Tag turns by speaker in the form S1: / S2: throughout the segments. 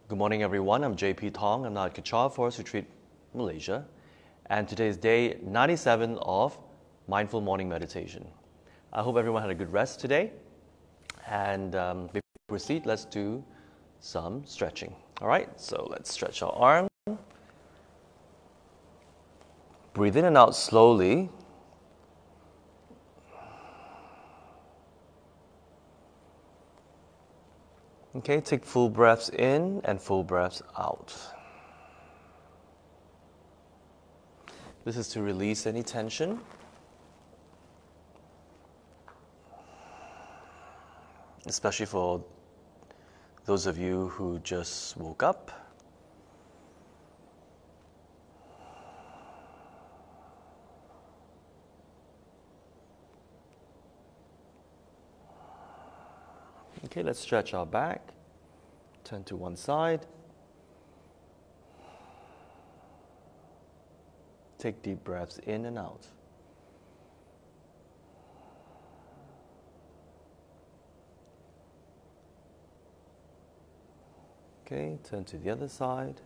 S1: Good morning, everyone. I'm JP Thong. I'm now at Kechara Forest Retreat, Malaysia. And today is day 97 of Mindful Morning Meditation. I hope everyone had a good rest today. And before we proceed, let's do some stretching. All right, so let's stretch our arm. Breathe in and out slowly. Okay, take full breaths in and full breaths out. This is to release any tension. Especially for those of you who just woke up. Okay, let's stretch our back. Turn to one side. Take deep breaths in and out. Okay, turn to the other side.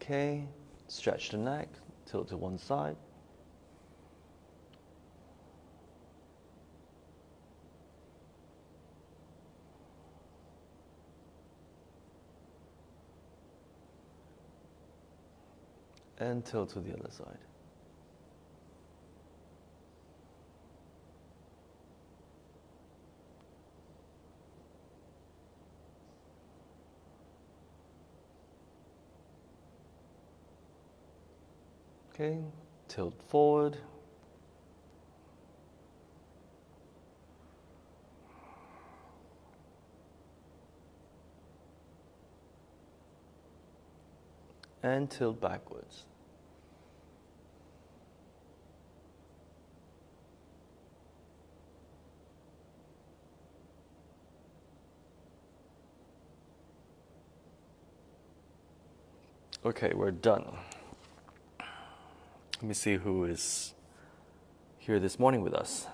S1: Okay, stretch the neck, tilt to one side. And tilt to the other side. Okay, tilt forward. And tilt backwards. Okay, we're done. Let me see who is here this morning with us.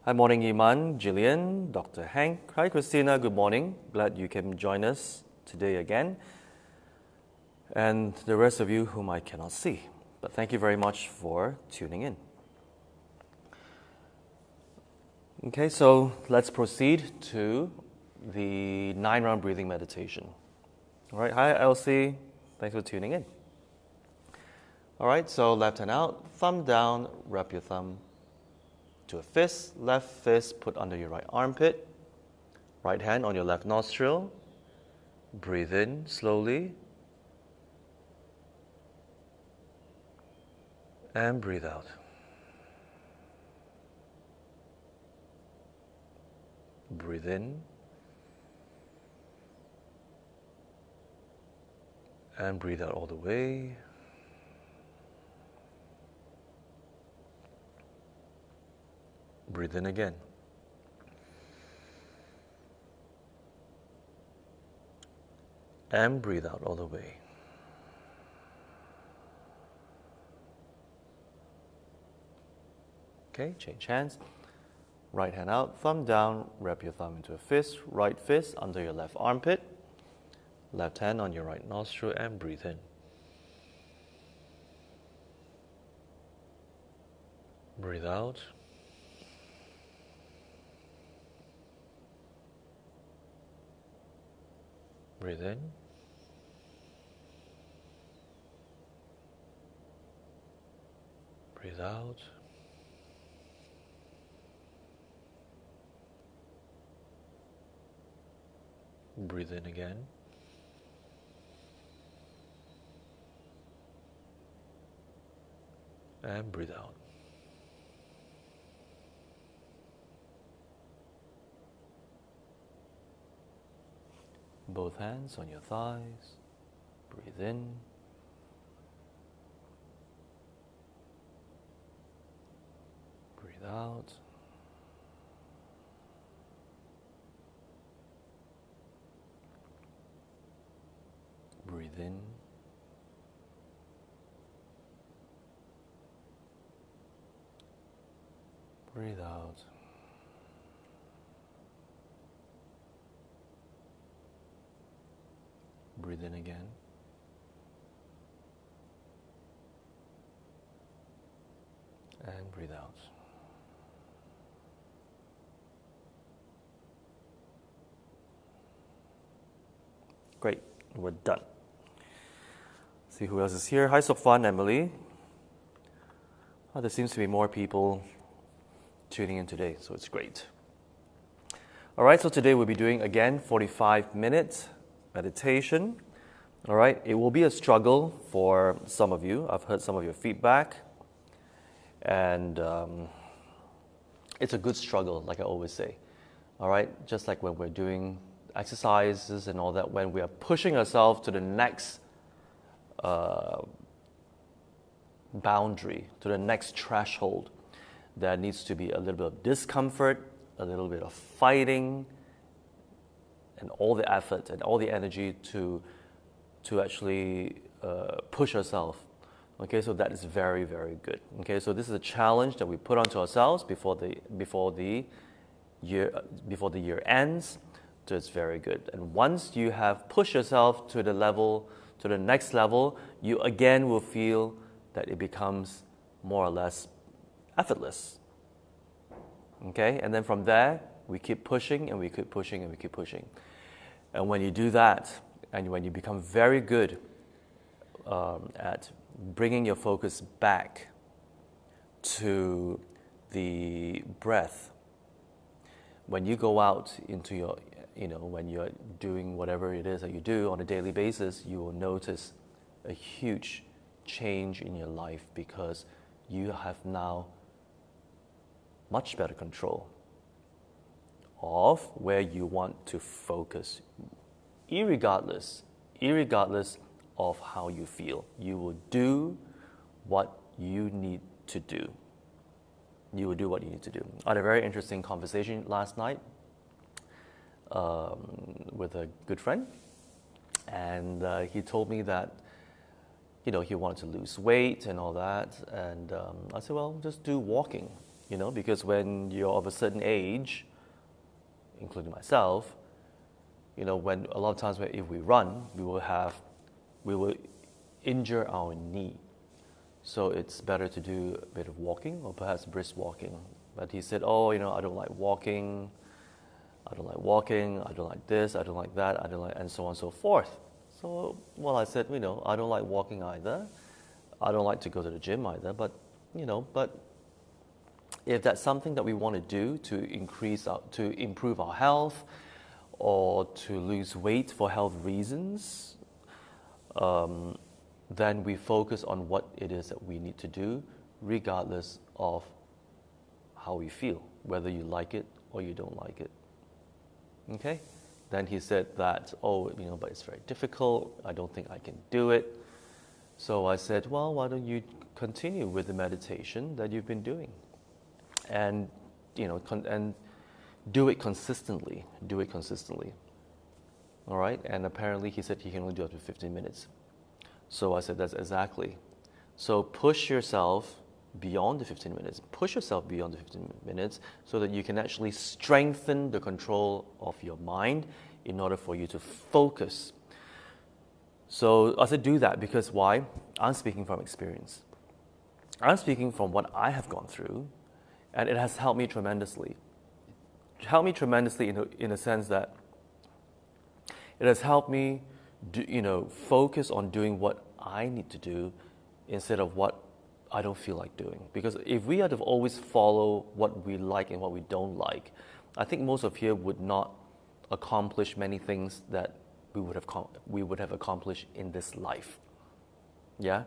S1: Hi, morning, Iman, Jillian, Dr. Hank. Hi, Christina. Good morning. Glad you can join us today again. And the rest of you whom I cannot see. But thank you very much for tuning in. Okay, so let's proceed to the 9-round breathing meditation. All right, hi, Elsie. Thanks for tuning in. All right, so left hand out, thumb down, wrap your thumb to a fist, left fist put under your right armpit, right hand on your left nostril. Breathe in slowly and breathe out. Breathe in and breathe out all the way. Breathe in again. And breathe out all the way. Okay, change hands. Right hand out, thumb down, wrap your thumb into a fist, right fist under your left armpit, left hand on your right nostril, and breathe in. Breathe out. Breathe in. Breathe out. Breathe in again. And breathe out. Both hands on your thighs. Breathe in. Breathe out. Breathe in. Breathe out. Breathe in again. And breathe out. Great, we're done. See who else is here. Hi, Sophan, Emily. Oh, there seems to be more people tuning in today, so it's great. All right, so today we'll be doing, again, 45 minutes meditation. All right, it will be a struggle for some of you. I've heard some of your feedback. And it's a good struggle, like I always say. All right, just like when we're doing exercises and all that, when we are pushing ourselves to the next boundary, to the next threshold, there needs to be a little bit of discomfort, a little bit of fighting, and all the effort and all the energy to actually push ourselves. Okay, so that is very, very good. Okay, so this is a challenge that we put onto ourselves before the year ends. So it's very good. And once you have pushed yourself to the next level, you again will feel that it becomes more or less effortless. Okay, and then from there we keep pushing and we keep pushing and we keep pushing. And when you do that, and when you become very good at bringing your focus back to the breath, when you go out into your, when you're doing whatever it is that you do on a daily basis, you will notice a huge change in your life because you have now much better control of where you want to focus, irregardless of how you feel. You will do what you need to do. You will do what you need to do. I had a very interesting conversation last night with a good friend, and he told me that he wanted to lose weight and all that, and I said, well, just do walking, because when you're of a certain age, including myself, when a lot of times if we run, we will injure our knee. So it's better to do a bit of walking or perhaps brisk walking. But he said, I don't like walking, I don't like this, I don't like that, and so on and so forth. So, I said, I don't like walking either. I don't like to go to the gym either, but if that's something that we want to do to improve our health or to lose weight for health reasons, then we focus on what it is that we need to do, regardless of how we feel, whether you like it or you don't like it. Okay? Then he said that, but it's very difficult. I don't think I can do it. So I said, well, why don't you continue with the meditation that you've been doing? And, and do it consistently. Do it consistently. All right? And apparently he said he can only do up to 15 minutes. So I said, that's exactly. So push yourself beyond the 15 minutes. Push yourself beyond the 15 minutes so that you can actually strengthen the control of your mind in order for you to focus. So I said, do that because why? I'm speaking from experience. I'm speaking from what I have gone through, and it has helped me tremendously. Helped me tremendously in a sense that it has helped me focus on doing what I need to do instead of what I don't feel like doing. Because if we had to always follow what we like and what we don't like, I think most of here would not accomplish many things that we would have accomplished in this life. Yeah.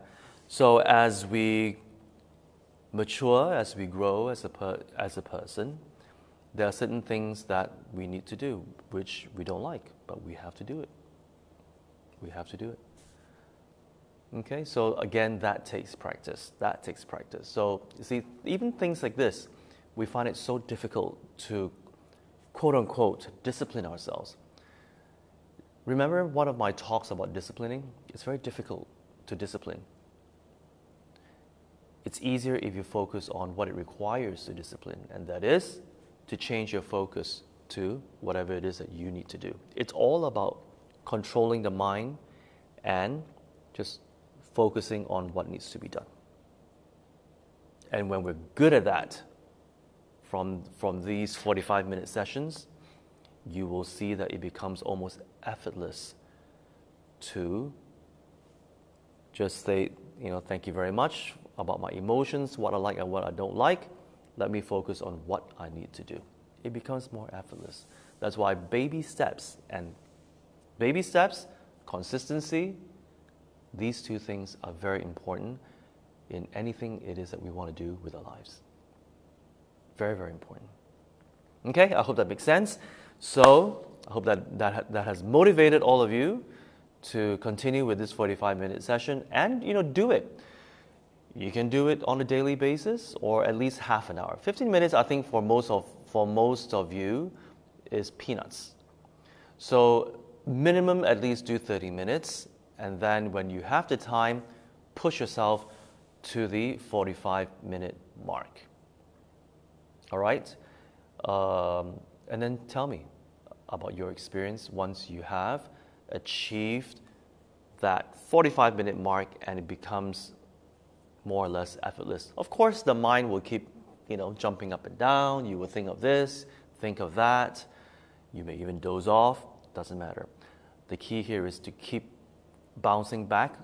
S1: So as we mature, as we grow as a person, there are certain things that we need to do which we don't like, but we have to do it. We have to do it. Okay, so again, that takes practice. So you see, even things like this, we find it so difficult to, quote unquote, discipline ourselves. Remember one of my talks about disciplining? It's very difficult to discipline. It's easier if you focus on what it requires to discipline, and that is to change your focus to whatever it is that you need to do. It's all about controlling the mind and just focusing on what needs to be done. And when we're good at that, from these 45-minute sessions, you will see that it becomes almost effortless to just say, thank you very much about my emotions, what I like and what I don't like. Let me focus on what I need to do. It becomes more effortless. That's why baby steps, consistency, these two things are very important in anything it is that we want to do with our lives. Very, very important. Okay, I hope that makes sense. So I hope that has motivated all of you to continue with this 45-minute session and, do it. You can do it on a daily basis or at least half an hour. 15 minutes, I think, for most of you is peanuts. So minimum, at least do 30 minutes. And then when you have the time, push yourself to the 45-minute mark. All right? And then tell me about your experience once you have achieved that 45-minute mark and it becomes more or less effortless. Of course, the mind will keep, jumping up and down. You will think of this, think of that. You may even doze off. Doesn't matter. The key here is to keep bouncing back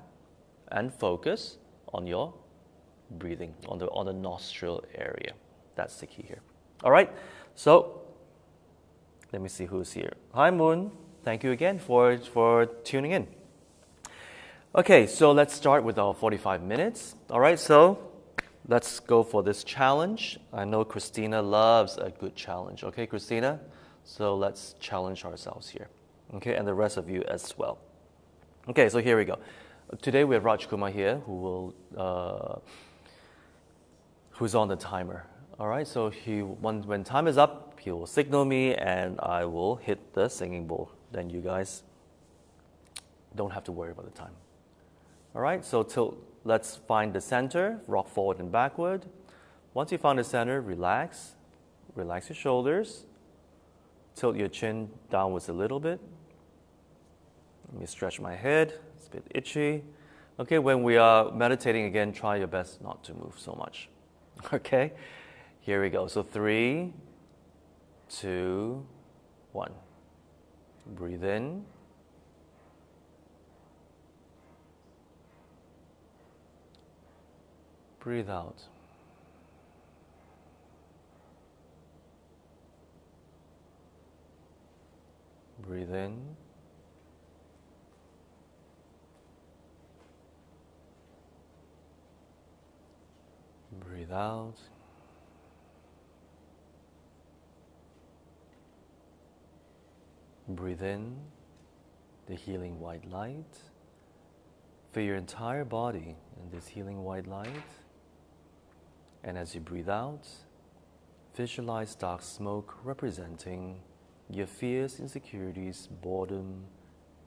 S1: and focus on your breathing, on the nostril area. That's the key here. All right. So let me see who's here. Hi, Moon. Thank you again for tuning in. Okay, so let's start with our 45 minutes. All right, so let's go for this challenge. I know Christina loves a good challenge. Okay, Christina? So let's challenge ourselves here. Okay, and the rest of you as well. Okay, so here we go. Today we have Raj Kumar here who's on the timer. All right, so when time is up, he will signal me and I will hit the singing bowl. Then you guys don't have to worry about the time. All right, so let's find the center, rock forward and backward. Once you find the center, relax your shoulders, tilt your chin downwards a little bit. Let me stretch my head, it's a bit itchy. Okay, when we are meditating again, try your best not to move so much. Okay, here we go. So 3, 2, 1. Breathe in. Breathe out. Breathe in. Breathe out. Breathe in the healing white light. Fill your entire body in this healing white light. And as you breathe out, visualize dark smoke representing your fears, insecurities, boredom,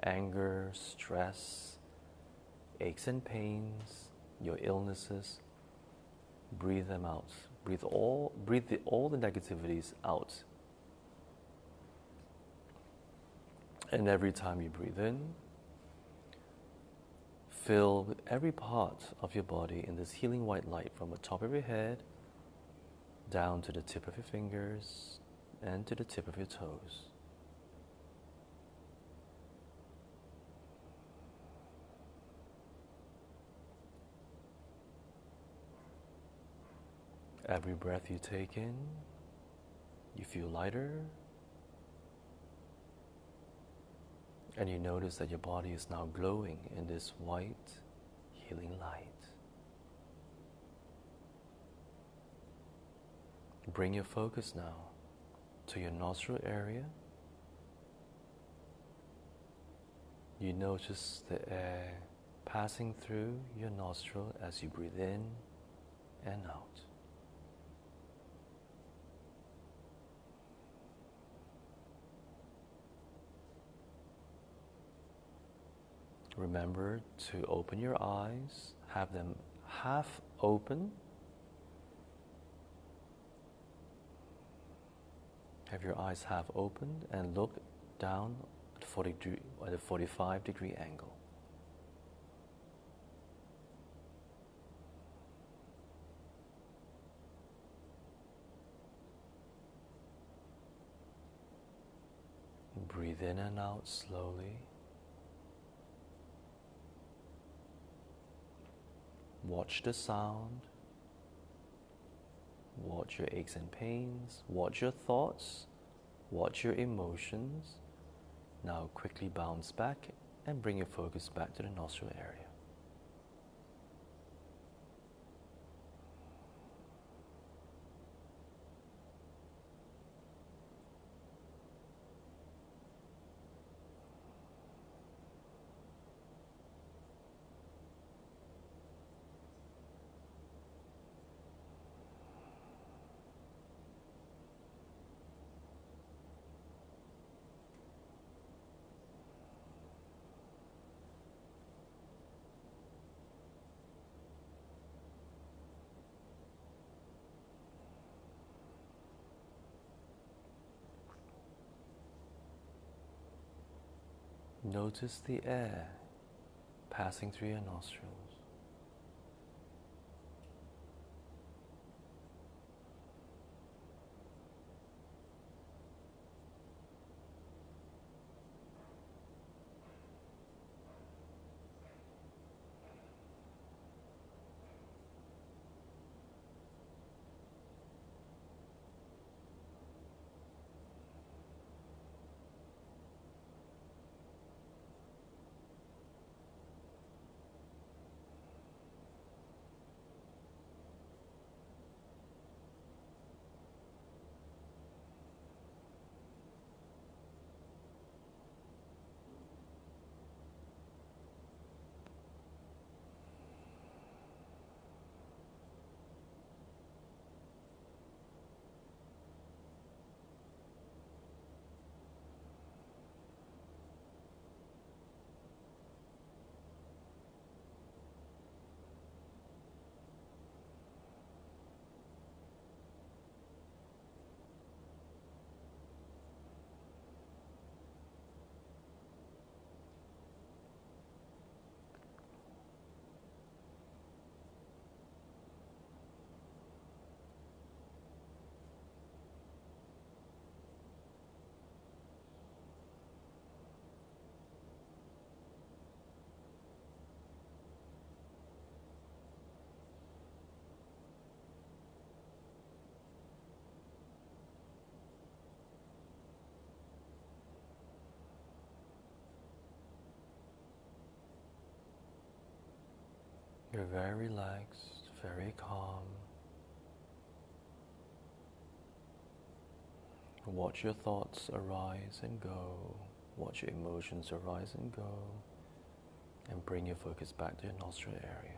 S1: anger, stress, aches and pains, your illnesses. Breathe them out. Breathe all the negativities out. And every time you breathe in, fill every part of your body in this healing white light from the top of your head down to the tip of your fingers and to the tip of your toes. Every breath you take in, you feel lighter, and you notice that your body is now glowing in this white, healing light. Bring your focus now to your nostril area. You notice the air passing through your nostril as you breathe in and out. remember to open your eyes, have them half open. Have your eyes half opened and look down at a 45-degree angle. Breathe in and out slowly. Watch the sound. Watch your aches and pains. Watch your thoughts. Watch your emotions. Now quickly bounce back and bring your focus back to the nostril area. Notice the air passing through your nostrils. You're very relaxed, very calm. Watch your thoughts arise and go. Watch your emotions arise and go. And bring your focus back to your nostril area.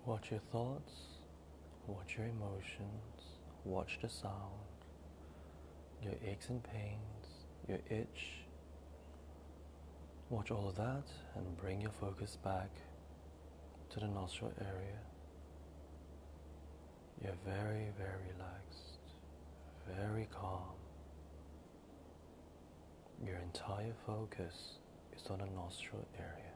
S1: Watch your thoughts, watch your emotions, watch the sound, your aches and pains, your itch. Watch all of that and bring your focus back to the nostril area. You're very, very relaxed, very calm. Your entire focus is on the nostril area.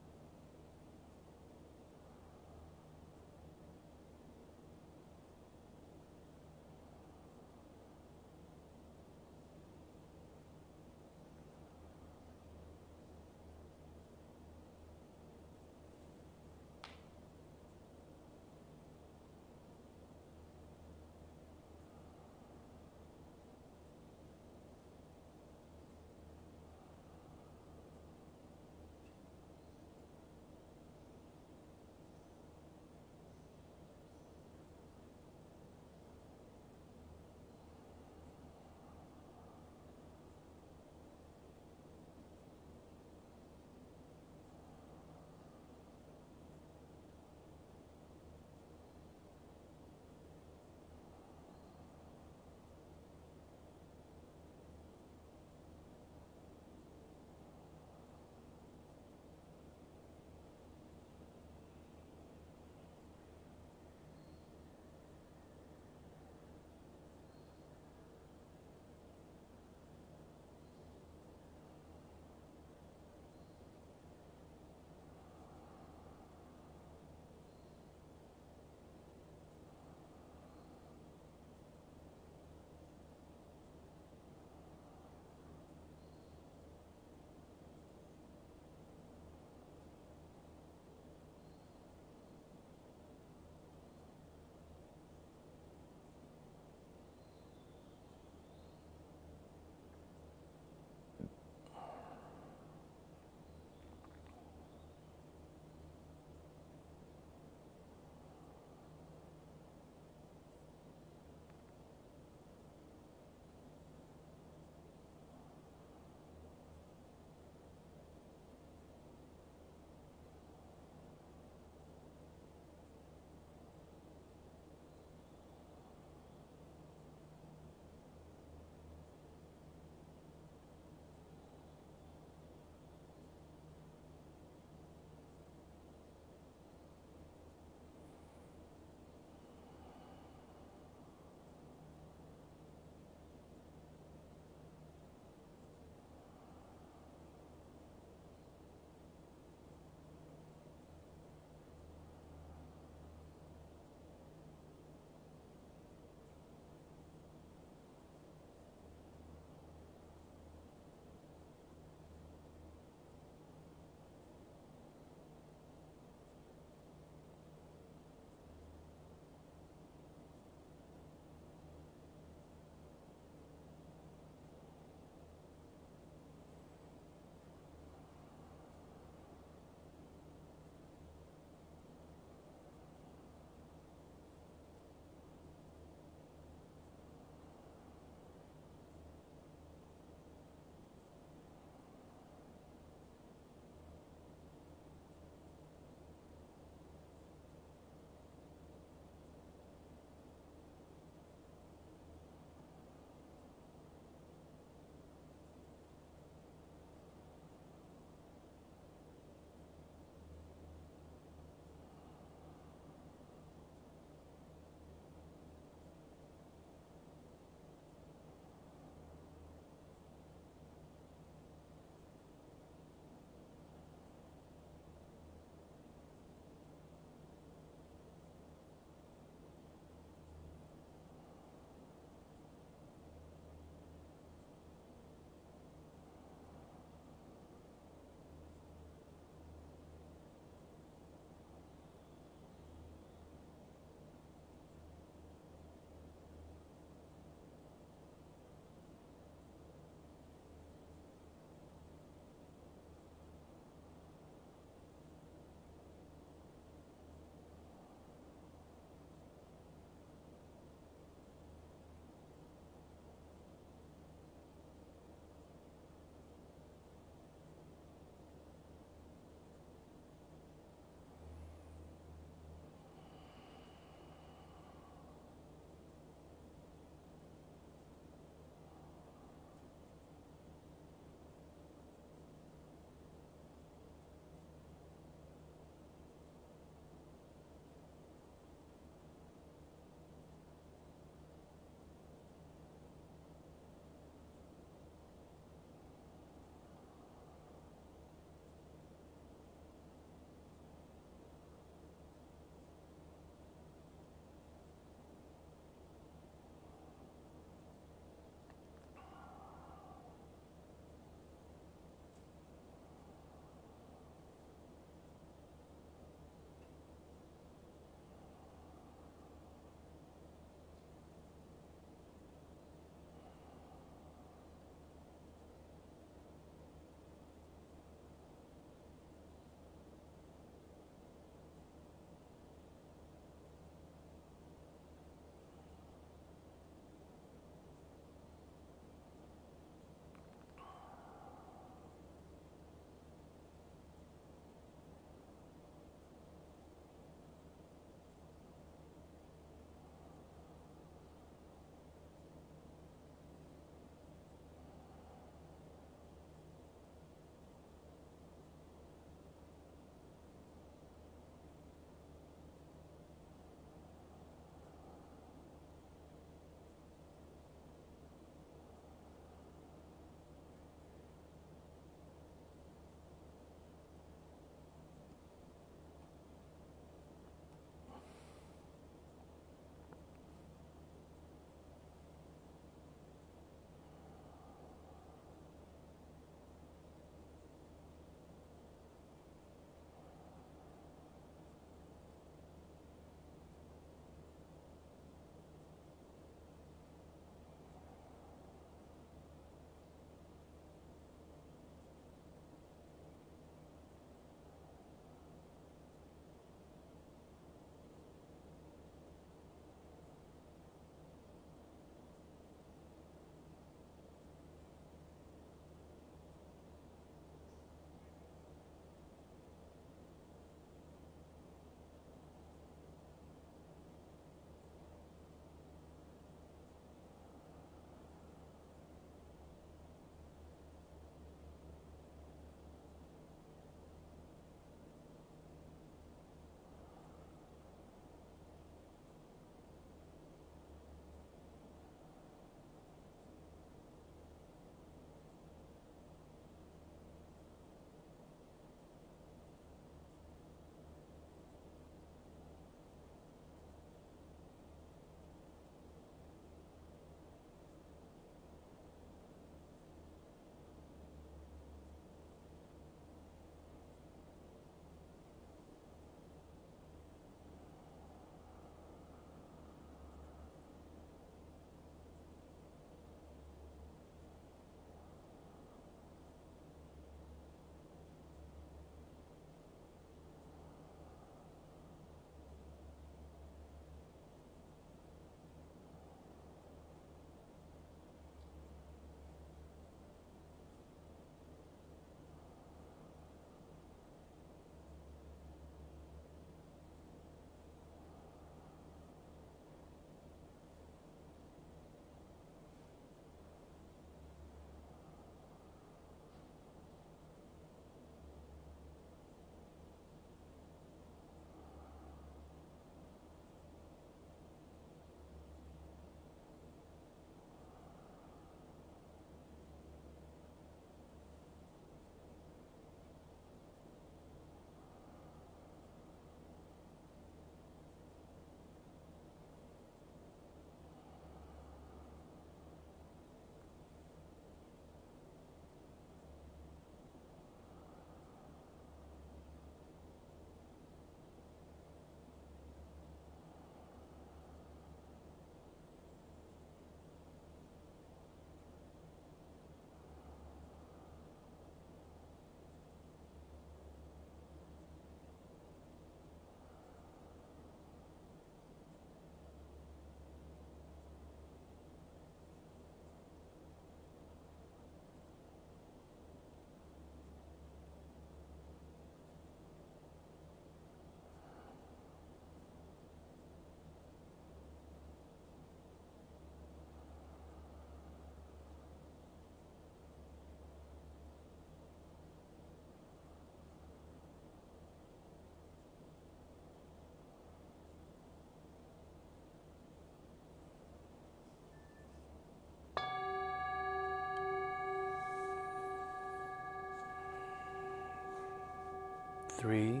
S1: 3,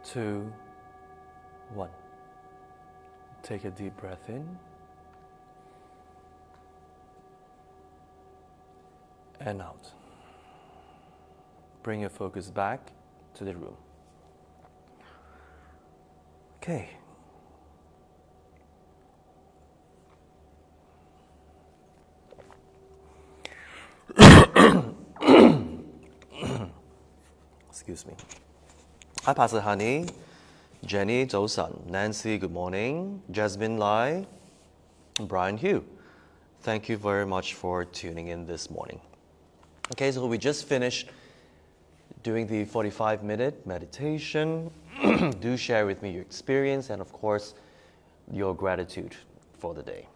S1: 2, 1. Take a deep breath in and out. Bring your focus back to the room. Okay. Excuse me. Hi, Pastor Honey. Jenny, 早晨. Nancy, good morning. Jasmine Lai. Brian Hugh. Thank you very much for tuning in this morning. Okay, so we just finished doing the 45-minute meditation. Do share with me your experience and, of course, your gratitude for the day.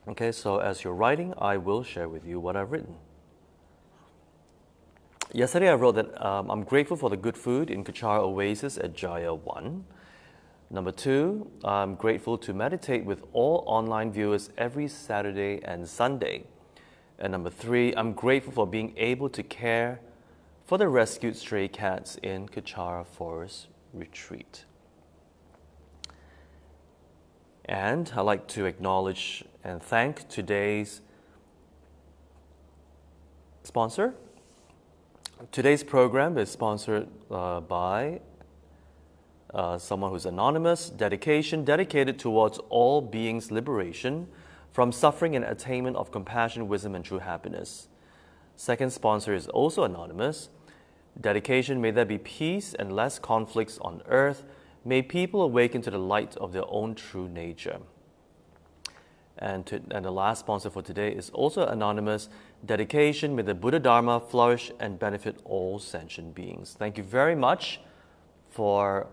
S1: Okay, so as you're writing, I will share with you what I've written. Yesterday I wrote that I'm grateful for the good food in Kechara Oasis at Jaya 1. Number 2, I'm grateful to meditate with all online viewers every Saturday and Sunday. And number 3, I'm grateful for being able to care for the rescued stray cats in Kechara Forest Retreat. And I'd like to acknowledge and thank today's sponsor. Today's program is sponsored by someone who's anonymous, dedicated towards all beings' liberation from suffering and attainment of compassion, wisdom, and true happiness. Second sponsor is also anonymous. Dedication, may there be peace and less conflicts on earth. May people awaken to the light of their own true nature. And the last sponsor for today is also anonymous. Dedication, may the Buddha Dharma flourish and benefit all sentient beings. Thank you very much for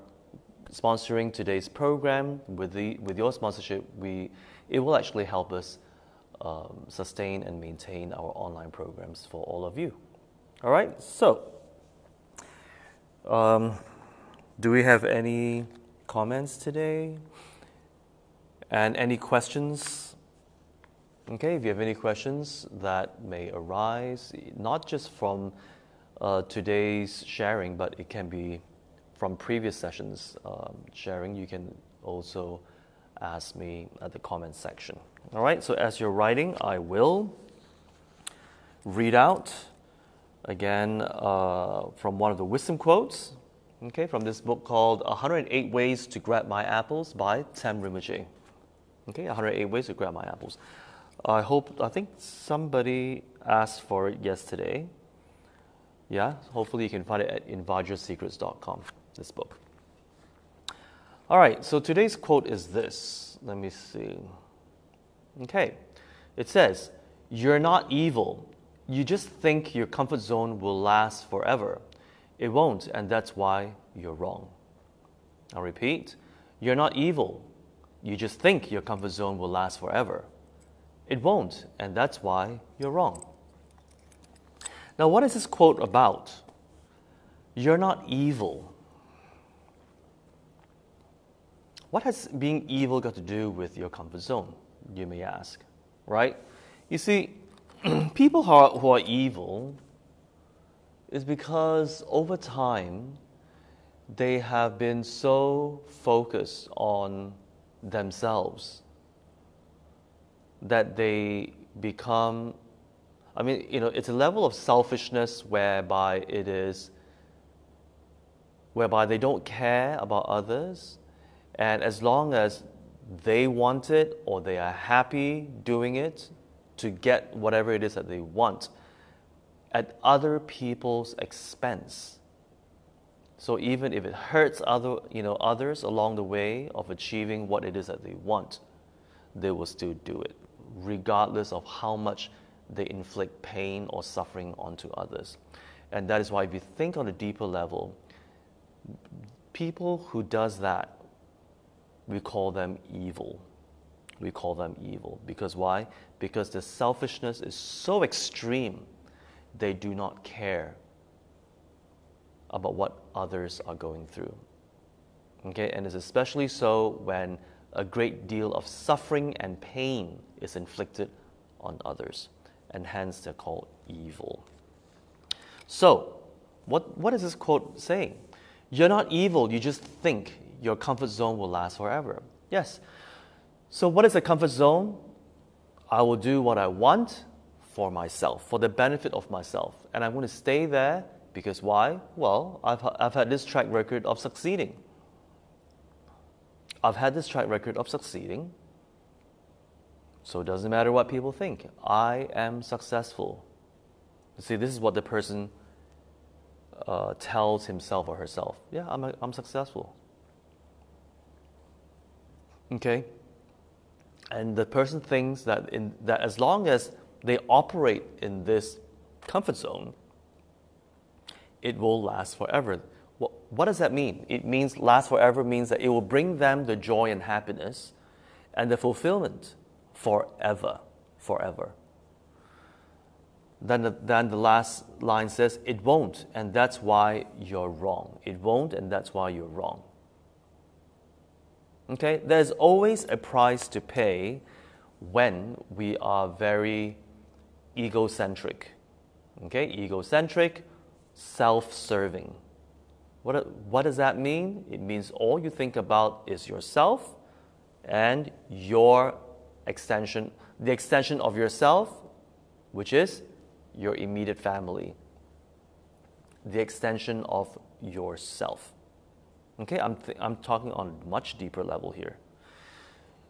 S1: sponsoring today's program. With your sponsorship, it will actually help us sustain and maintain our online programs for all of you. All right, so do we have any comments today? And any questions? Okay, if you have any questions that may arise, not just from today's sharing, but it can be from previous sessions sharing, you can also ask me at the comment section. All right, so as you're writing, I will read out again from one of the wisdom quotes, okay, from this book called 108 Ways to Grab My Apples by Tam Rinpoche. Okay, 108 Ways to Grab My Apples. I think somebody asked for it yesterday. Yeah, hopefully you can find it at invajrasecrets.com, this book. All right, so today's quote is this. Let me see. Okay, it says, "You're not evil. You just think your comfort zone will last forever. It won't, and that's why you're wrong." I'll repeat. You're not evil. You just think your comfort zone will last forever. It won't, and that's why you're wrong. Now, what is this quote about? You're not evil. What has being evil got to do with your comfort zone, you may ask, right? You see, people who are evil is because over time they have been so focused on themselves that they become, it's a level of selfishness whereby they don't care about others, and as long as they want it or they are happy doing it to get whatever it is that they want at other people's expense. So even if it hurts others along the way of achieving what it is that they want, they will still do it, regardless of how much they inflict pain or suffering onto others. And that is why if you think on a deeper level, people who does that, we call them evil. We call them evil. Because why? Because their selfishness is so extreme, they do not care about what others are going through. Okay, and it's especially so when a great deal of suffering and pain is inflicted on others, and hence they're called evil. So, what is this quote saying? You're not evil, you just think your comfort zone will last forever. Yes. So what is a comfort zone? I will do what I want for myself, for the benefit of myself. And I'm going to stay there because why? Well, I've had this track record of succeeding. I've had this track record of succeeding. So it doesn't matter what people think. I am successful. You see, this is what the person tells himself or herself. Yeah, I'm successful. Okay? And the person thinks that that as long as they operate in this comfort zone, it will last forever. What does that mean? It means last forever means that it will bring them the joy and happiness and the fulfillment forever. Then the last line says, it won't, and that's why you're wrong. It won't, and that's why you're wrong. Okay, there's always a price to pay when we are very egocentric. Okay, egocentric, self-serving. What does that mean? It means all you think about is yourself and your extension, the extension of yourself, which is your immediate family. The extension of yourself. Okay, I'm talking on a much deeper level here.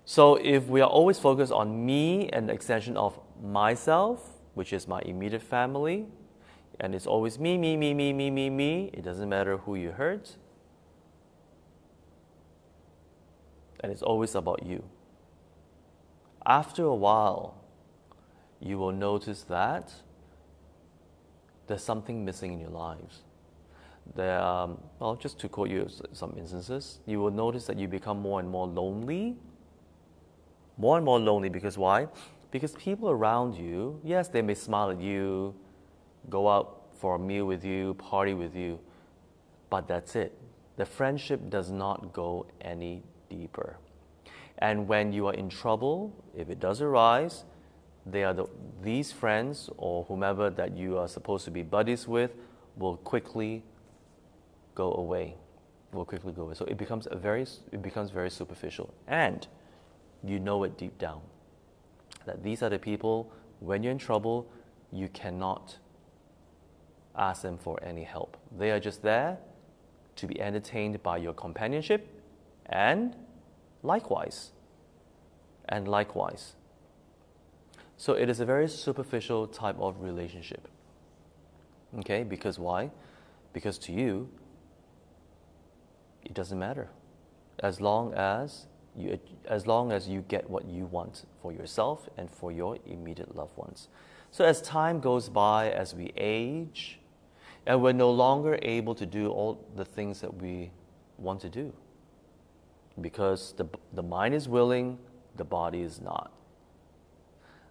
S1: So if we are always focused on me and the extension of myself, which is my immediate family, and it's always me, it doesn't matter who you hurt, and it's always about you. After a while, you will notice that there's something missing in your lives. Well, just to quote you some instances, you will notice that you become more and more lonely. More and more lonely because why? Because people around you, yes, they may smile at you, go out for a meal with you, party with you, but that's it. The friendship does not go any deeper. And when you are in trouble, if it does arise, these friends or whomever that you are supposed to be buddies with will quickly go away. So it becomes very superficial, and you know it deep down that these are the people. When you're in trouble, you cannot ask them for any help. They are just there to be entertained by your companionship, and likewise. So it is a very superficial type of relationship. Okay, because why? Because to you, it doesn't matter. As long as you get what you want for yourself and for your immediate loved ones. So as time goes by, as we age, and we're no longer able to do all the things that we want to do, because the mind is willing, the body is not.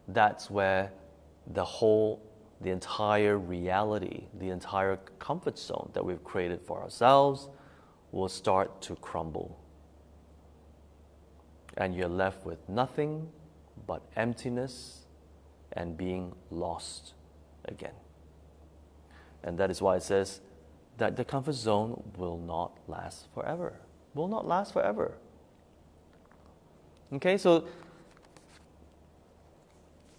S1: That's where the entire reality, the entire comfort zone that we've created for ourselves will start to crumble. And you're left with nothing but emptiness and being lost again. And that is why it says that the comfort zone will not last forever. Will not last forever. Okay, so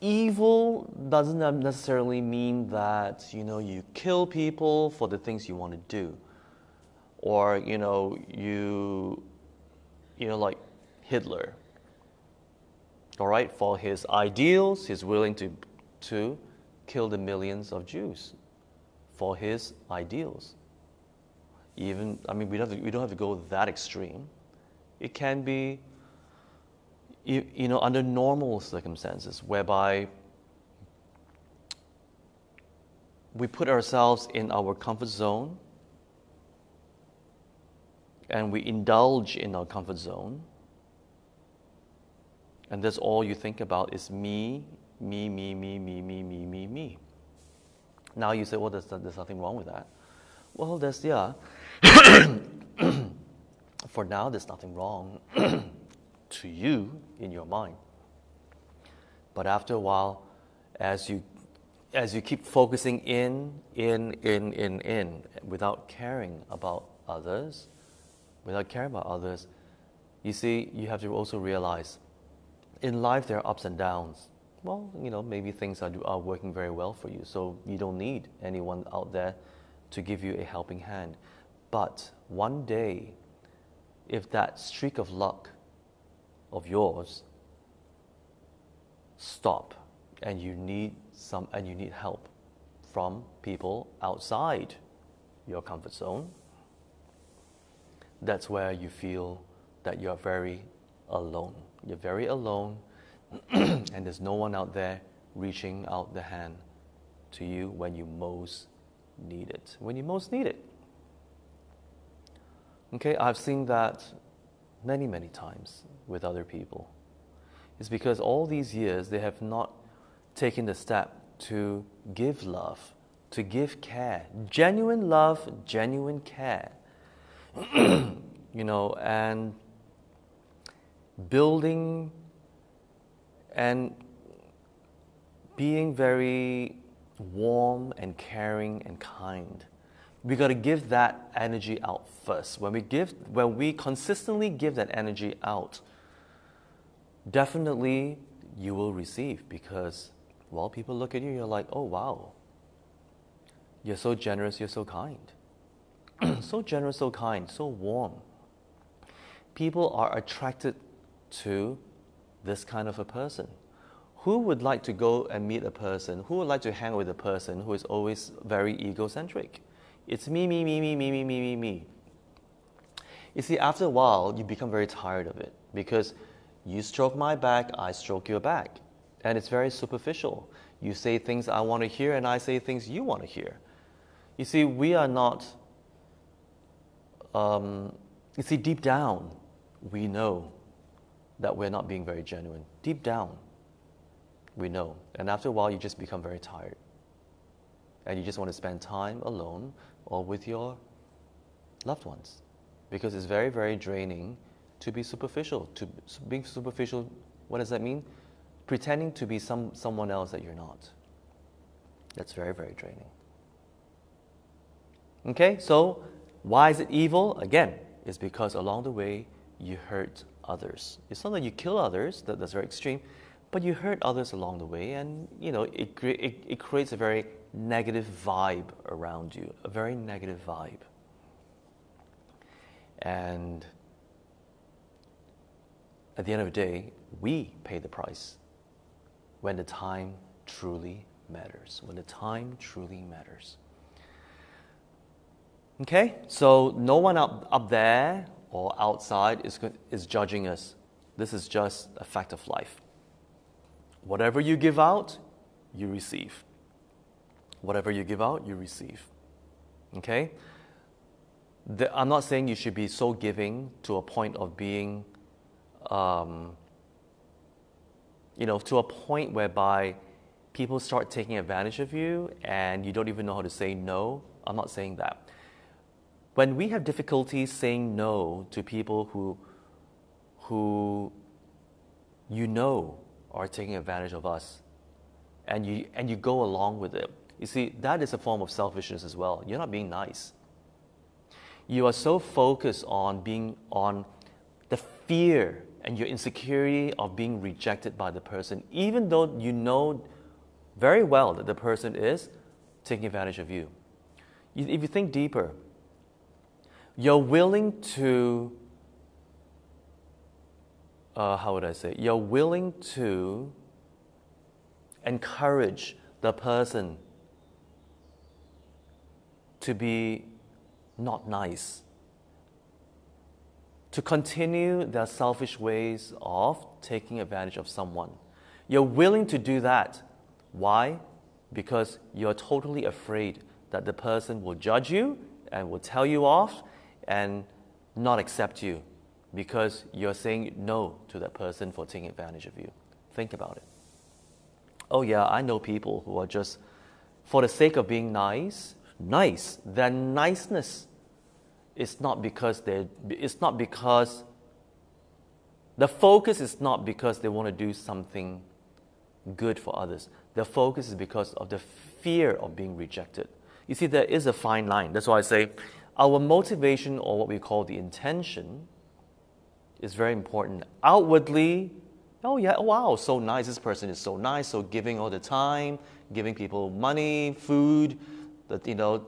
S1: evil doesn't necessarily mean that, you kill people for the things you want to do. Or, like Hitler. All right, for his ideals, he's willing to kill the millions of Jews for his ideals. We don't have to go that extreme. It can be, under normal circumstances, whereby we put ourselves in our comfort zone and we indulge in our comfort zone, and that's all you think about is me. Now you say, well, there's nothing wrong with that. Well, for now, there's nothing wrong to you in your mind. But after a while, as you keep focusing in, without caring about others, without caring about others, you see, you have to also realize in life there are ups and downs. Well, maybe things are working very well for you, so you don't need anyone out there to give you a helping hand. But one day, if that streak of luck of yours stop and you need help from people outside your comfort zone, that's where you feel that you're very alone. You're very alone, and there's no one out there reaching out the hand to you when you most need it. When you most need it. Okay, I've seen that many, many times with other people. It's because all these years they have not taken the step to give love, to give care, genuine love, genuine care. And building and being very warm and caring and kind. We got to give that energy out first. When we consistently give that energy out, definitely you will receive, because, well, people look at you, you're like, oh wow, you're so generous, you're so kind. So generous, so kind, so warm. People are attracted to this kind of a person. Who would like to go and meet a person? Who would like to hang with a person who is always very egocentric? It's me, me, me, me, me, me, me, me, me. You see, after a while, you become very tired of it, because you stroke my back, I stroke your back. And it's very superficial. You say things I want to hear, and I say things you want to hear. You see, we are not... deep down, we know that we're not being very genuine. Deep down, we know. And after a while, you just become very tired. And you just want to spend time alone or with your loved ones. Because it's very, very draining to be superficial. Being superficial, what does that mean? Pretending to be someone else that you're not. That's very, very draining. Okay, so why is it evil? Again, it's because along the way, you hurt others. It's not that you kill others, that's very extreme, but you hurt others along the way, and it creates a very negative vibe around you, a very negative vibe. And at the end of the day, we pay the price when the time truly matters. When the time truly matters. Okay, so no one up there or outside is judging us. This is just a fact of life. Whatever you give out, you receive. Whatever you give out, you receive. Okay? I'm not saying you should be so giving to a point of being, to a point whereby people start taking advantage of you and you don't even know how to say no. I'm not saying that. When we have difficulty saying no to people who are taking advantage of us, and you go along with it, you see, that is a form of selfishness as well. You're not being nice. You are so focused on the fear and your insecurity of being rejected by the person, even though you know very well that the person is taking advantage of you. If you think deeper, you're willing to, you're willing to encourage the person to be not nice, to continue their selfish ways of taking advantage of someone. You're willing to do that. Why? Because you're totally afraid that the person will judge you and will tell you off and not accept you, because you're saying no to that person for taking advantage of you. Think about it. Oh yeah, I know people who are just, for the sake of being nice. Their niceness is not because the focus is not because they want to do something good for others. The focus is because of the fear of being rejected. You see, there is a fine line. That's why I say, Our motivation, or what we call the intention, is very important. Outwardly, oh yeah, wow, so nice, this person is so nice, so giving all the time, giving people money, food,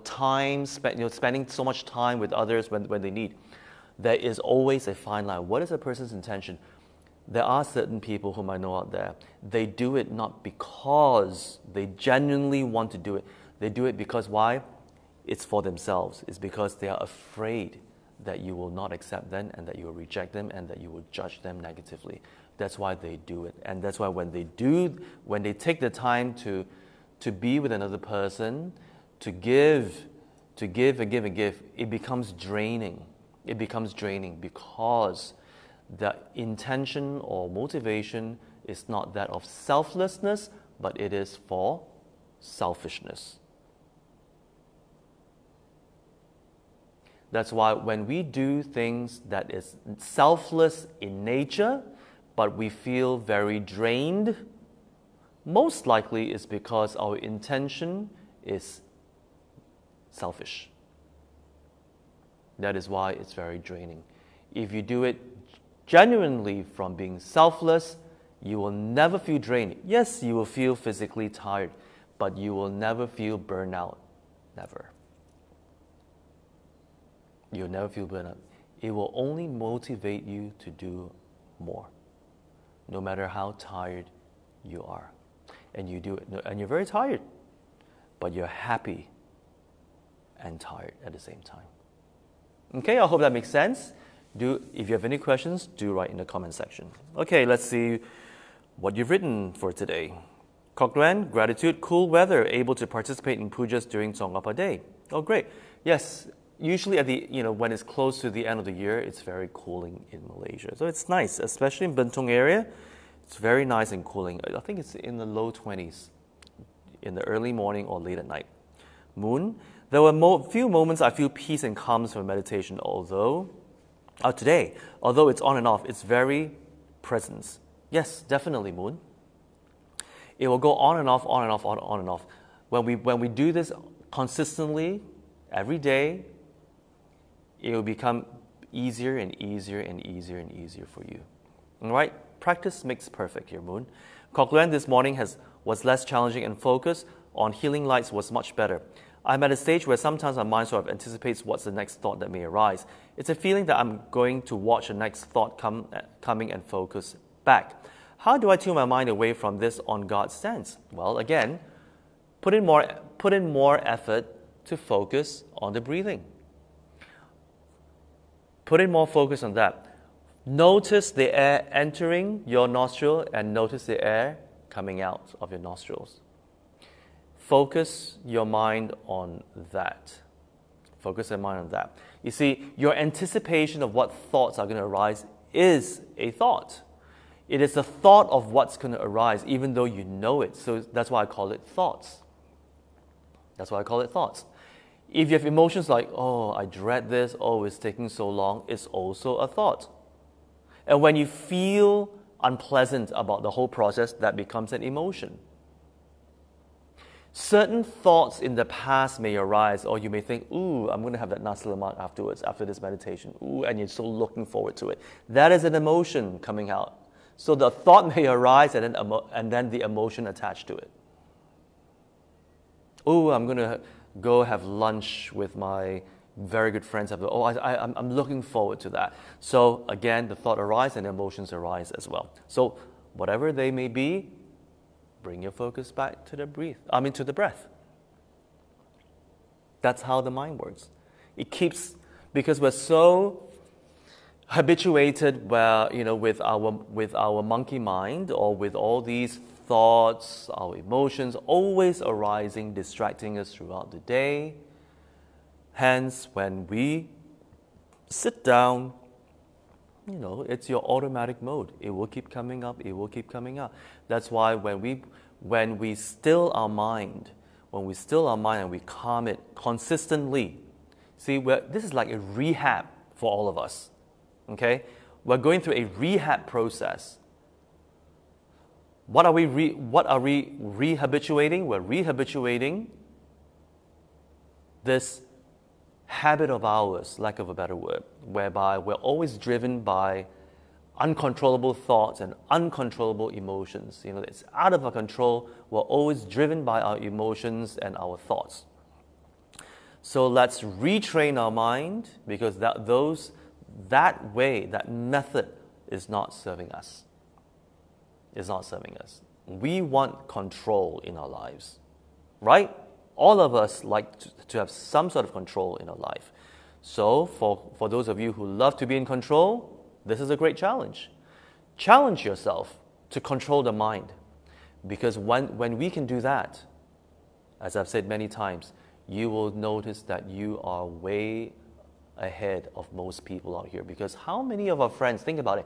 S1: time, spending so much time with others when they need. There is always a fine line. What is a person's intention? There are certain people whom I know out there, they do it not because they genuinely want to do it. They do it because why? It's for themselves. It's because they are afraid that you will not accept them and that you will reject them and that you will judge them negatively. That's why they do it. And that's why when they take the time to be with another person, to give and give, it becomes draining. It becomes draining because the intention or motivation is not that of selflessness, but it is for selfishness. That's why when we do things that is selfless in nature, but we feel very drained, most likely it's because our intention is selfish. That is why it's very draining. If you do it genuinely from being selfless, you will never feel drained. Yes, you will feel physically tired, but you will never feel burnout. Never. You'll never feel burnout. It will only motivate you to do more, no matter how tired you are. And you do it, and you're very tired, but you're happy and tired at the same time. Okay, I hope that makes sense. If you have any questions, do write in the comment section. Okay, let's see what you've written for today. Cochrane, gratitude, cool weather, able to participate in pujas during Tsongkhapa Day. Oh, great. Yes, usually when it's close to the end of the year, it's very cooling in Malaysia. So it's nice, especially in Bentong area. It's very nice and cooling. I think it's in the low 20s in the early morning or late at night. Moon, there were few moments I feel peace and calmness from meditation, today, although it's on and off, it's very presence. Yes, definitely, Moon. It will go on and off, on and off, on and off. When we do this consistently, every day, it will become easier and easier and easier and easier for you. All right? Practice makes perfect here, Moon. Cochrane this morning was less challenging and focus on healing lights was much better. I'm at a stage where sometimes my mind sort of anticipates what's the next thought that may arise. It's a feeling that I'm going to watch the next thought coming and focus back. How do I tune my mind away from this on guard stance? Well, again, put in more effort to focus on the breathing. Put in more focus on that. Notice the air entering your nostril and notice the air coming out of your nostrils. Focus your mind on that. Focus your mind on that. You see, your anticipation of what thoughts are going to arise is a thought. It is a thought of what's going to arise, even though you know it. So that's why I call it thoughts. That's why I call it thoughts. If you have emotions like, oh, I dread this, oh, it's taking so long, it's also a thought. And when you feel unpleasant about the whole process, that becomes an emotion. Certain thoughts in the past may arise, or you may think, ooh, I'm going to have that nasi lemak afterwards, after this meditation. Ooh, and you're so looking forward to it. That is an emotion coming out. So the thought may arise and then the emotion attached to it. Ooh, I'm going to go have lunch with my very good friends. I'm looking forward to that. So again, the thought arises and emotions arise as well. So whatever they may be, bring your focus back to the breath. That's how the mind works. It keeps, because we're so habituated with our monkey mind, or with all these thoughts, our emotions always arising, distracting us throughout the day. Hence, when we sit down, it's your automatic mode. It will keep coming up. It will keep coming up. That's why when we still our mind, and we calm it consistently. See, this is like a rehab for all of us. Okay, we're going through a rehab process. What are we rehabituating? We're rehabituating this habit of ours, lack of a better word, whereby we're always driven by uncontrollable thoughts and uncontrollable emotions. You know, it's out of our control. We're always driven by our emotions and our thoughts. So let's retrain our mind, because that method is not serving us. It's not serving us. We want control in our lives, right? All of us like to have some sort of control in our life. So for those of you who love to be in control, this is a great challenge. Challenge yourself to control the mind. Because when we can do that, as I've said many times, you will notice that you are way ahead of most people out here. Because how many of our friends, think about it,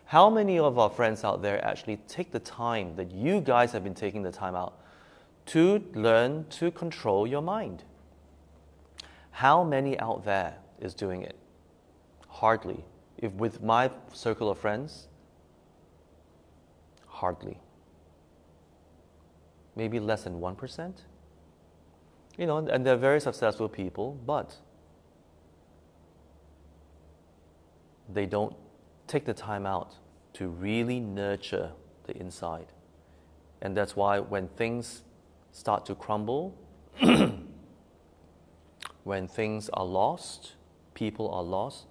S1: how many of our friends out there actually take the time that you guys have been taking the time out to learn to control your mind? How many out there is doing it? Hardly. If with my circle of friends, hardly. Maybe less than 1%. You know, and they're very successful people, but they don't take the time out to really nurture the inside. And that's why when things start to crumble, when things are lost, people are lost,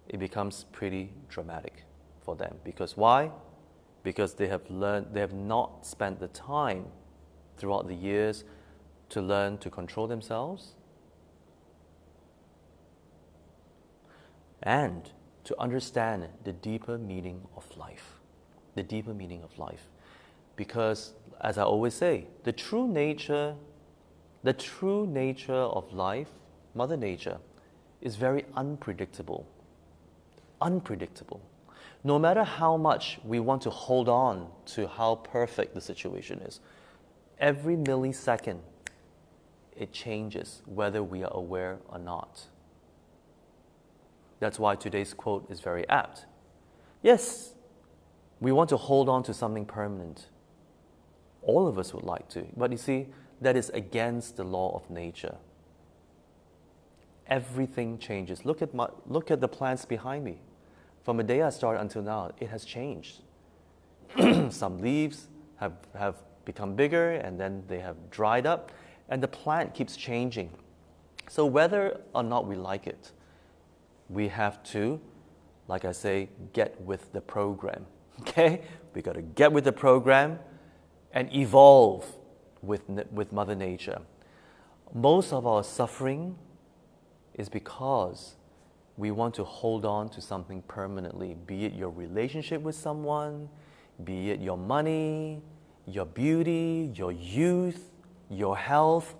S1: it becomes pretty dramatic for them. Because why? Because they have not spent the time throughout the years to learn to control themselves and to understand the deeper meaning of life. The deeper meaning of life. Because, as I always say, the true nature of life, Mother Nature, is very unpredictable. Unpredictable. No matter how much we want to hold on to how perfect the situation is, every millisecond it changes whether we are aware or not. That's why today's quote is very apt. Yes, we want to hold on to something permanent. All of us would like to. But you see, that is against the law of nature. Everything changes. Look at the plants behind me. From the day I started until now, it has changed. Some leaves have become bigger, and then they have dried up, and the plant keeps changing. So whether or not we like it, we have to, like I say, get with the program. Okay? We got to get with the program and evolve with Mother Nature. Most of our suffering is because we want to hold on to something permanently, be it your relationship with someone, be it your money, your beauty, your youth, your health.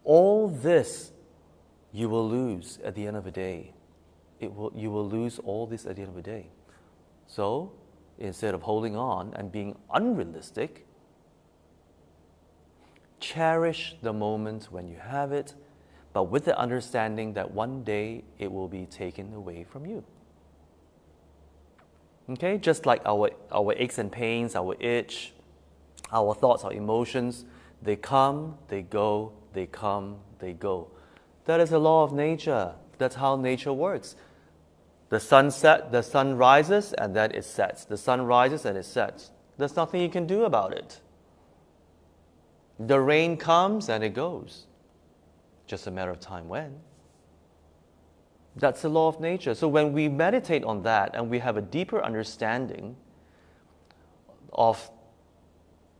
S1: All this you will lose at the end of the day. You will lose all this at the end of the day. So, instead of holding on and being unrealistic, cherish the moment when you have it, but with the understanding that one day it will be taken away from you. Okay, just like our aches and pains, our itch, our thoughts, our emotions, they come, they go, they come, they go. That is the law of nature. That's how nature works. The sun rises and then it sets. The sun rises and it sets. There's nothing you can do about it. The rain comes and it goes. Just a matter of time when. That's the law of nature. So when we meditate on that and we have a deeper understanding of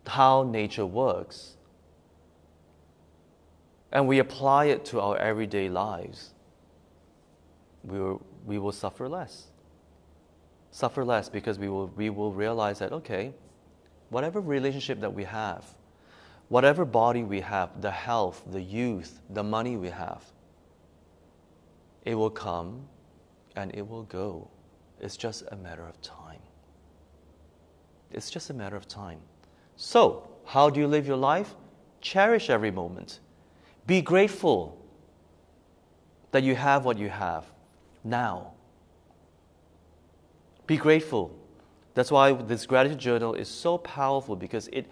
S1: how nature works, and we apply it to our everyday lives, we will suffer less. Suffer less because we will realize that, okay, whatever relationship that we have, whatever body we have, the health, the youth, the money we have, it will come and it will go. It's just a matter of time. It's just a matter of time. So, how do you live your life? Cherish every moment. Be grateful that you have what you have now. Be grateful. That's why this gratitude journal is so powerful, because it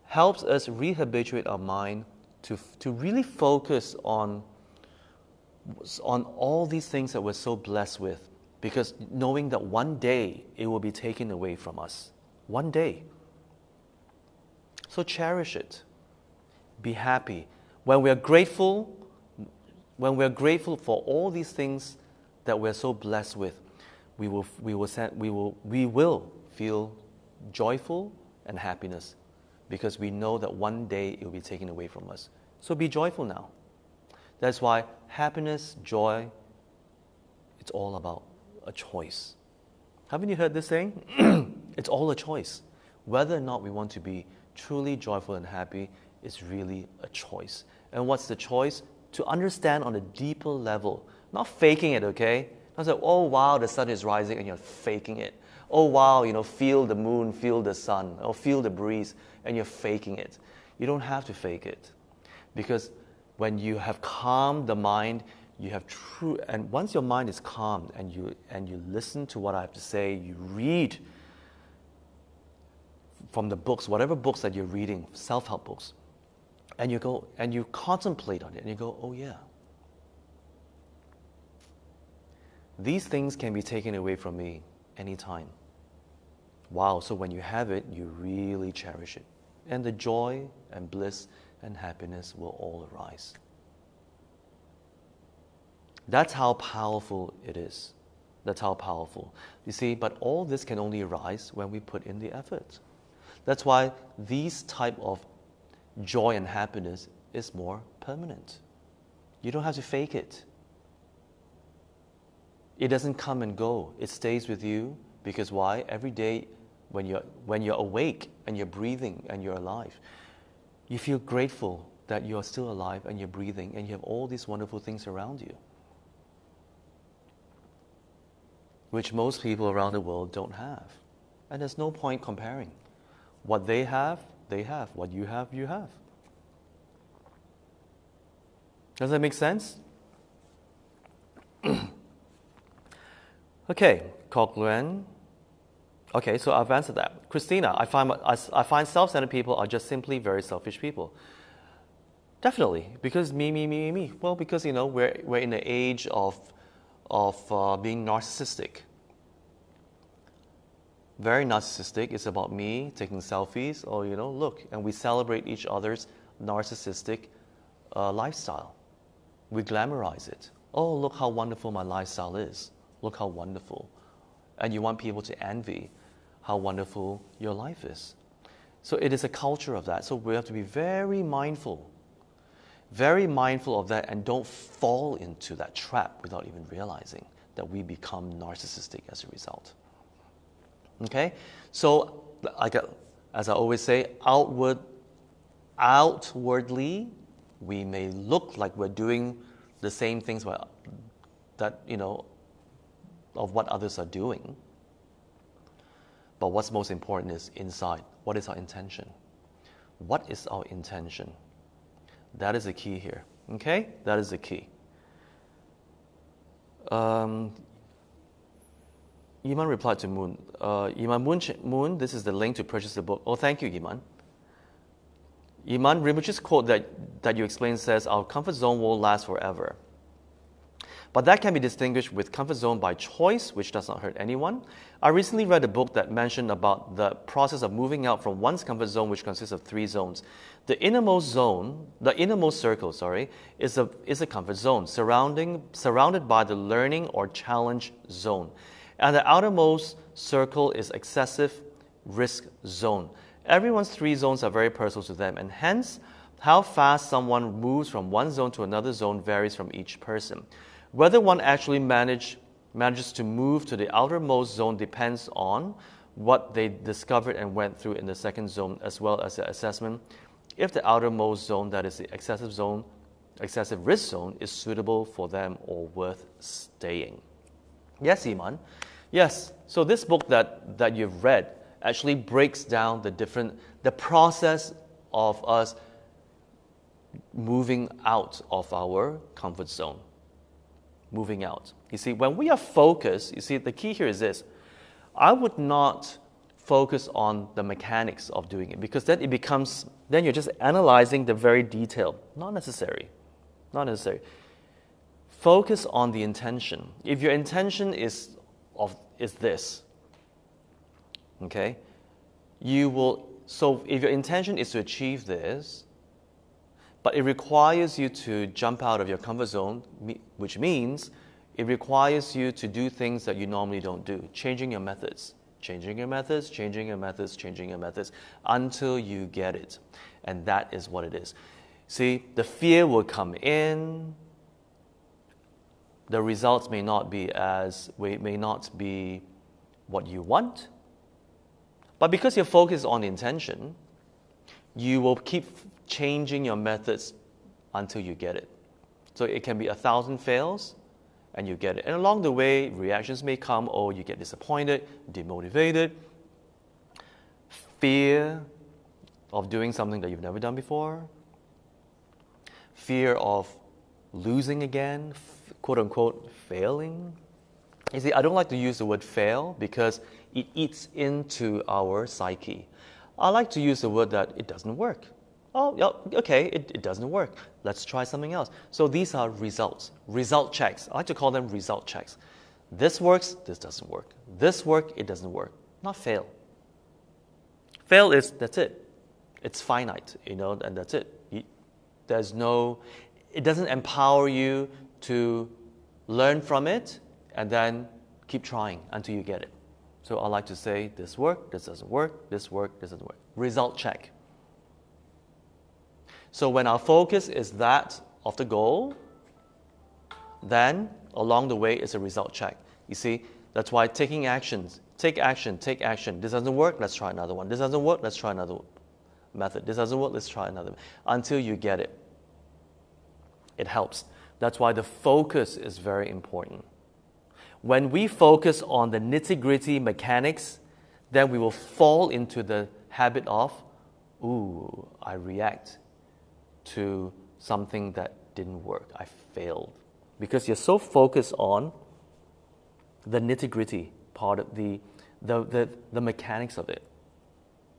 S1: helps us rehabituate our mind to really focus on on all these things that we're so blessed with, because knowing that one day it will be taken away from us. One day. So cherish it. Be happy. When we're grateful for all these things that we're so blessed with, we will feel joyful and happiness, because we know that one day it will be taken away from us. So be joyful now. That's why happiness, joy, it's all about a choice. Haven't you heard this saying? It's all a choice. Whether or not we want to be truly joyful and happy is really a choice. And what's the choice? To understand on a deeper level, not faking it, okay? Not say, oh wow, the sun is rising and you're faking it. Oh wow, feel the moon, feel the sun, or feel the breeze, and you're faking it. You don't have to fake it. Because when you have calmed the mind, you have true, and once your mind is calmed and you listen to what I have to say, you read from the books, whatever books that you're reading, self-help books, and you go and you contemplate on it and you go, oh yeah. These things can be taken away from me anytime. Wow, so when you have it, you really cherish it. And the joy and bliss and happiness will all arise. That's how powerful it is. That's how powerful. You see, but all this can only arise when we put in the effort. That's why these type of joy and happiness is more permanent. You don't have to fake it. It doesn't come and go. It stays with you, because why? Every day when you're awake and you're breathing and you're alive, you feel grateful that you're still alive and you're breathing and you have all these wonderful things around you, which most people around the world don't have. And there's no point comparing. What they have, they have. What you have, you have. Does that make sense? Okay, Cochran. Okay, so I've answered that. Christina, I find self-centered people are just simply very selfish people. Definitely, because me. Well, because we're in the age of being narcissistic. Very narcissistic. It's about me taking selfies, or look, and we celebrate each other's narcissistic lifestyle. We glamorize it. Oh, look how wonderful my lifestyle is. Look how wonderful. And you want people to envy how wonderful your life is. So it is a culture of that. So we have to be very mindful of that, and don't fall into that trap without even realizing that we become narcissistic as a result. Okay? So, as I always say, outwardly, we may look like we're doing the same things that, of what others are doing. But what's most important is inside. What is our intention? What is our intention? That is the key here. Okay? That is the key. Iman replied to Moon. Moon, this is the link to purchase the book. Oh, thank you, Iman. Iman, Rinpoche's quote that you explained says, our comfort zone won't last forever. But that can be distinguished with comfort zone by choice, which does not hurt anyone. I recently read a book that mentioned about the process of moving out from one's comfort zone, which consists of 3 zones. The innermost circle, is a comfort zone, surrounded by the learning or challenge zone. And the outermost circle is excessive risk zone. Everyone's 3 zones are very personal to them, and hence, how fast someone moves from one zone to another zone varies from each person. Whether one actually manages to move to the outermost zone depends on what they discovered and went through in the second zone, as well as the assessment if the outermost zone, that is the excessive risk zone, is suitable for them or worth staying. Yes, Iman. Yes. So this book that you've read actually breaks down the process of us moving out of our comfort zone. Moving out. You see, when we are focused, the key here is this. I would not focus on the mechanics of doing it, because then you're just analyzing the very detail. Not necessary. focus on the intention. If your intention is this, okay, you will. So if your intention is to achieve this, but it requires you to jump out of your comfort zone, which means it requires you to do things that you normally don't do, changing your methods, changing your methods, changing your methods, changing your methods, until you get it. And that is what it is. See, the fear will come in. The results may not be what you want. But because you're focused on the intention, you will keep changing your methods until you get it. So it can be 1,000 fails, and you get it. And along the way, reactions may come, or you get disappointed, demotivated, fear of doing something that you've never done before, fear of losing again, quote unquote, failing. You see, I don't like to use the word fail because it eats into our psyche. I like to use the word that it doesn't work. Oh, yeah, okay, it doesn't work. Let's try something else. So these are results, result checks. I like to call them result checks. This works, this doesn't work. This works, it doesn't work. Not fail. Fail is, that's it. It's finite, and that's it. It doesn't empower you to learn from it and then keep trying until you get it. So I like to say, this works, this doesn't work, this works, this doesn't work. Result check. So when our focus is that of the goal, then along the way is a result check. You see, that's why taking actions, take action, take action. This doesn't work, let's try another one. This doesn't work, let's try another method. This doesn't work, let's try another. Until you get it. It helps. That's why the focus is very important. When we focus on the nitty-gritty mechanics, then we will fall into the habit of, ooh, I react to something that didn't work. I failed. Because you're so focused on the nitty-gritty part of the mechanics of it.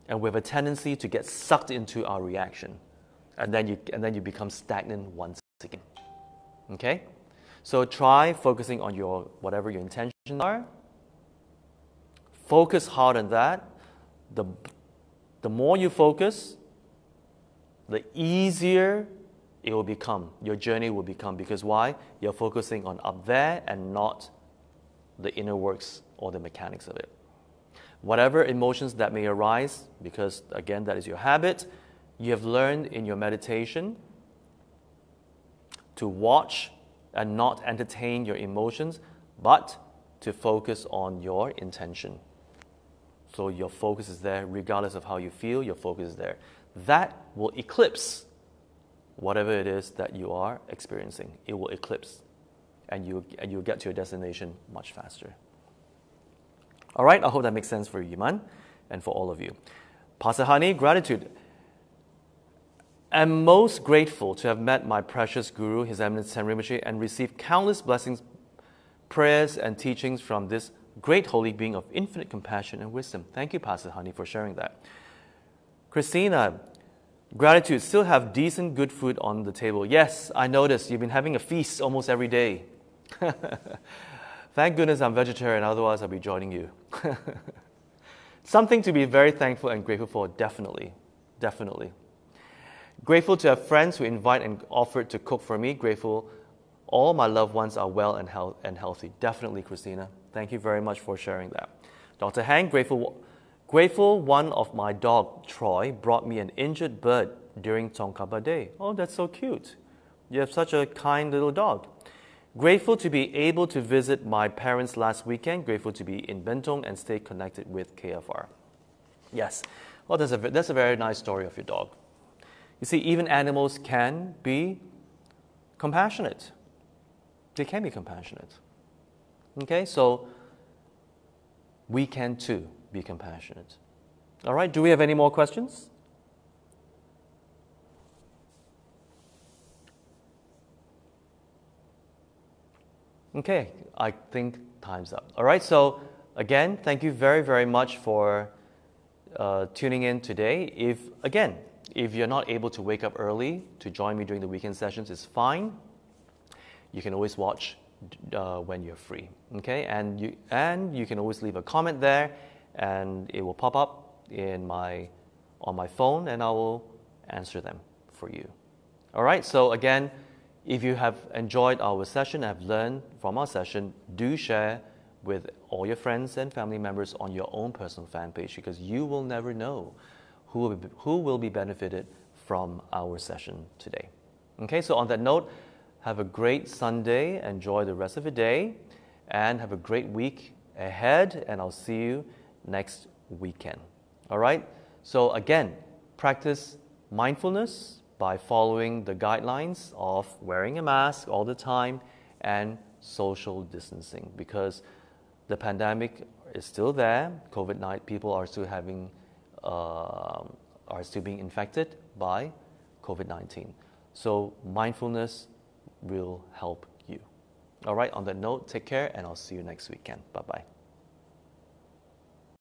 S1: And we have a tendency to get sucked into our reaction. And then you become stagnant once again. Okay? So try focusing on whatever your intentions are. Focus hard on that. The more you focus, the easier it will become. Your journey will become. Because why? You're focusing on up there and not the inner works or the mechanics of it. Whatever emotions that may arise, because again, that is your habit, you have learned in your meditation to watch and not entertain your emotions, but to focus on your intention. So your focus is there, regardless of how you feel, your focus is there. That will eclipse whatever it is that you are experiencing. It will eclipse, and you'll get to your destination much faster. All right, I hope that makes sense for you, Yiman, and for all of you. Pastor Hani, gratitude. I'm most grateful to have met my precious Guru, His Eminence Saint Rinpoche, and received countless blessings, prayers, and teachings from this great holy being of infinite compassion and wisdom. Thank you, Pastor Hani, for sharing that. Christina, gratitude. Still have decent, good food on the table. Yes, I noticed you've been having a feast almost every day. Thank goodness I'm vegetarian, otherwise I'll be joining you. Something to be very thankful and grateful for, definitely. Definitely. Grateful to have friends who invite and offer to cook for me. Grateful all my loved ones are well and healthy. Definitely, Christina. Thank you very much for sharing that. Dr. Hang, grateful one of my dog, Troy, brought me an injured bird during Tsongkhapa Day. Oh, that's so cute. You have such a kind little dog. Grateful to be able to visit my parents last weekend. Grateful to be in Bentong and stay connected with KFR. Yes. Well, that's a very nice story of your dog. You see, even animals can be compassionate. They can be compassionate. Okay, so we can too be compassionate. All right, do we have any more questions? Okay, I think time's up. All right, so again, thank you very, very much for tuning in today. If you're not able to wake up early to join me during the weekend sessions, it's fine. you can always watch when you're free. Okay, and you can always leave a comment there, and it will pop up on my phone, and I will answer them for you. All right. So again, if you have enjoyed our session, have learned from our session, do share with all your friends and family members on your own personal fan page, because you will never know who will be benefited from our session today. Okay, so on that note, have a great Sunday, enjoy the rest of the day, and have a great week ahead, and I'll see you next weekend. All right, so again, practice mindfulness by following the guidelines of wearing a mask all the time and social distancing, because the pandemic is still there. COVID-19 people are still being infected by COVID-19. So mindfulness will help you. All right, on that note, take care, and I'll see you next weekend. Bye-bye.